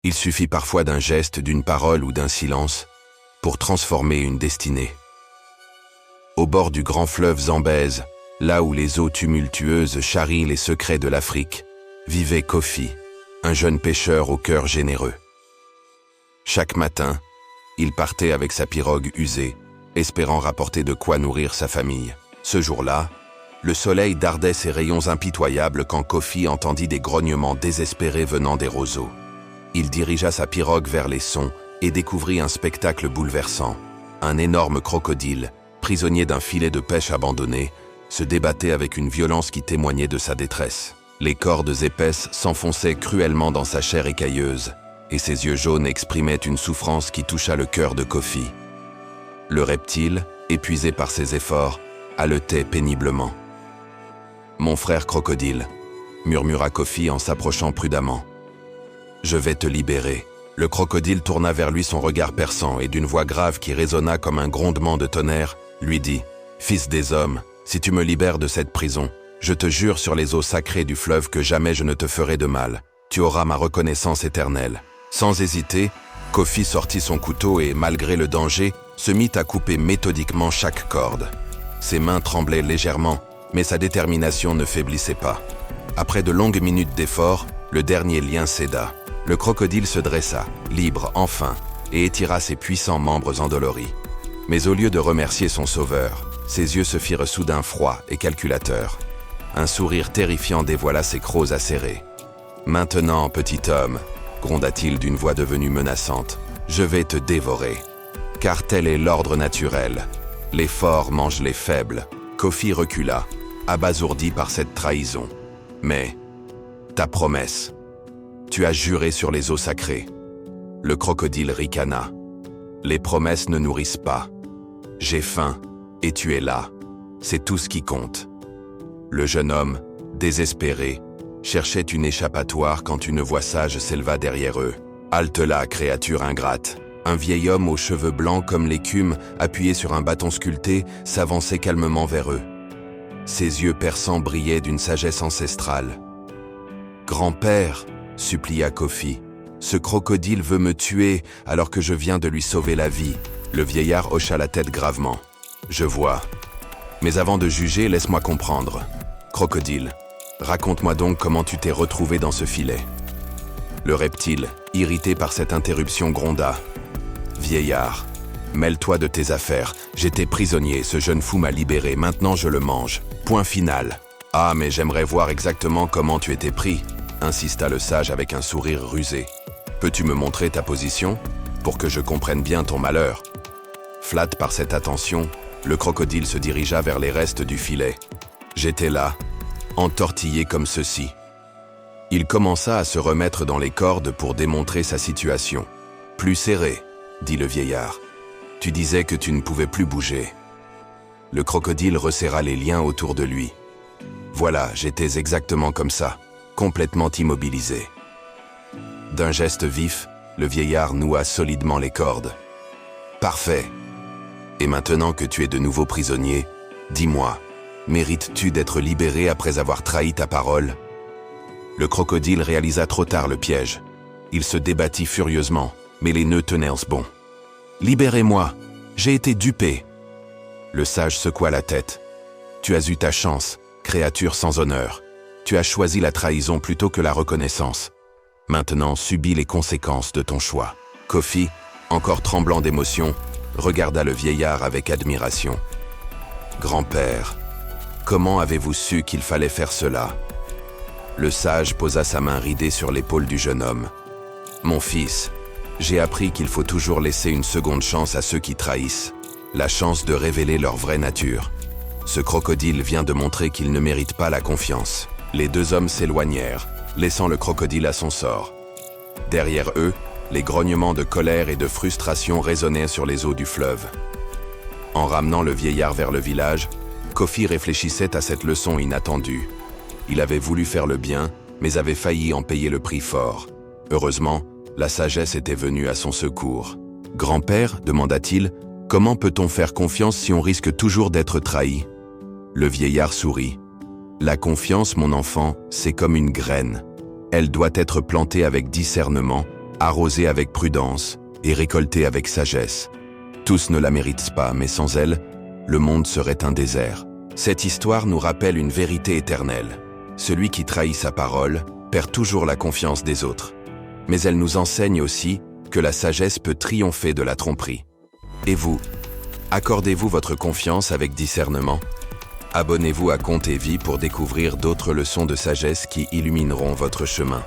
Il suffit parfois d'un geste, d'une parole ou d'un silence pour transformer une destinée. Au bord du grand fleuve Zambèze, là où les eaux tumultueuses charrient les secrets de l'Afrique, vivait Kofi, un jeune pêcheur au cœur généreux. Chaque matin, il partait avec sa pirogue usée, espérant rapporter de quoi nourrir sa famille. Ce jour-là, le soleil dardait ses rayons impitoyables quand Kofi entendit des grognements désespérés venant des roseaux. Il dirigea sa pirogue vers les sons et découvrit un spectacle bouleversant. Un énorme crocodile, prisonnier d'un filet de pêche abandonné, se débattait avec une violence qui témoignait de sa détresse. Les cordes épaisses s'enfonçaient cruellement dans sa chair écailleuse, et ses yeux jaunes exprimaient une souffrance qui toucha le cœur de Kofi. Le reptile, épuisé par ses efforts, haletait péniblement. « Mon frère crocodile », murmura Kofi en s'approchant prudemment. « Je vais te libérer. » Le crocodile tourna vers lui son regard perçant et d'une voix grave qui résonna comme un grondement de tonnerre, lui dit « Fils des hommes, si tu me libères de cette prison, je te jure sur les eaux sacrées du fleuve que jamais je ne te ferai de mal. Tu auras ma reconnaissance éternelle. » Sans hésiter, Kofi sortit son couteau et, malgré le danger, se mit à couper méthodiquement chaque corde. Ses mains tremblaient légèrement, mais sa détermination ne faiblissait pas. Après de longues minutes d'effort, le dernier lien céda. Le crocodile se dressa, libre enfin, et étira ses puissants membres endoloris. Mais au lieu de remercier son sauveur, ses yeux se firent soudain froids et calculateurs. Un sourire terrifiant dévoila ses crocs acérés. « Maintenant, petit homme, » gronda-t-il d'une voix devenue menaçante, « je vais te dévorer. Car tel est l'ordre naturel. Les forts mangent les faibles. » Kofi recula, abasourdi par cette trahison. « Mais, ta promesse, tu as juré sur les eaux sacrées. » Le crocodile ricana. « Les promesses ne nourrissent pas. J'ai faim, et tu es là. C'est tout ce qui compte. » Le jeune homme, désespéré, cherchait une échappatoire quand une voix sage s'éleva derrière eux. « Halte là, créature ingrate !» Un vieil homme aux cheveux blancs comme l'écume, appuyé sur un bâton sculpté, s'avançait calmement vers eux. Ses yeux perçants brillaient d'une sagesse ancestrale. « Grand-père !» supplia Kofi. « Ce crocodile veut me tuer alors que je viens de lui sauver la vie. » Le vieillard hocha la tête gravement. « Je vois. Mais avant de juger, laisse-moi comprendre. Crocodile, raconte-moi donc comment tu t'es retrouvé dans ce filet. » Le reptile, irrité par cette interruption, gronda. « Vieillard, mêle-toi de tes affaires. J'étais prisonnier, ce jeune fou m'a libéré, maintenant je le mange. Point final. »« Ah, mais j'aimerais voir exactement comment tu étais pris, » insista le sage avec un sourire rusé. « Peux-tu me montrer ta position, pour que je comprenne bien ton malheur ?» Flatte par cette attention, le crocodile se dirigea vers les restes du filet. J'étais là, entortillé comme ceci. Il commença à se remettre dans les cordes pour démontrer sa situation. « Plus serré, » dit le vieillard. « Tu disais que tu ne pouvais plus bouger. » Le crocodile resserra les liens autour de lui. « Voilà, j'étais exactement comme ça, complètement immobilisé. » D'un geste vif, le vieillard noua solidement les cordes. « Parfait. Et maintenant que tu es de nouveau prisonnier, dis-moi, mérites-tu d'être libéré après avoir trahi ta parole ?» Le crocodile réalisa trop tard le piège. Il se débattit furieusement, mais les nœuds tenaient bon. « Libérez-moi, j'ai été dupé. » Le sage secoua la tête. « Tu as eu ta chance, créature sans honneur. Tu as choisi la trahison plutôt que la reconnaissance. Maintenant, subis les conséquences de ton choix. » Kofi, encore tremblant d'émotion, regarda le vieillard avec admiration. « Grand-père, comment avez-vous su qu'il fallait faire cela ?» Le sage posa sa main ridée sur l'épaule du jeune homme. « Mon fils, j'ai appris qu'il faut toujours laisser une seconde chance à ceux qui trahissent, la chance de révéler leur vraie nature. Ce crocodile vient de montrer qu'il ne mérite pas la confiance. » Les deux hommes s'éloignèrent, laissant le crocodile à son sort. Derrière eux, les grognements de colère et de frustration résonnaient sur les eaux du fleuve. En ramenant le vieillard vers le village, Kofi réfléchissait à cette leçon inattendue. Il avait voulu faire le bien, mais avait failli en payer le prix fort. Heureusement, la sagesse était venue à son secours. « Grand-père, demanda-t-il, comment peut-on faire confiance si on risque toujours d'être trahi ?» Le vieillard sourit. « La confiance, mon enfant, c'est comme une graine. Elle doit être plantée avec discernement, arrosée avec prudence et récoltée avec sagesse. Tous ne la méritent pas, mais sans elle, le monde serait un désert. Cette histoire nous rappelle une vérité éternelle. Celui qui trahit sa parole perd toujours la confiance des autres. Mais elle nous enseigne aussi que la sagesse peut triompher de la tromperie. Et vous, accordez-vous votre confiance avec discernement? Abonnez-vous à Conte et Vie pour découvrir d'autres leçons de sagesse qui illumineront votre chemin.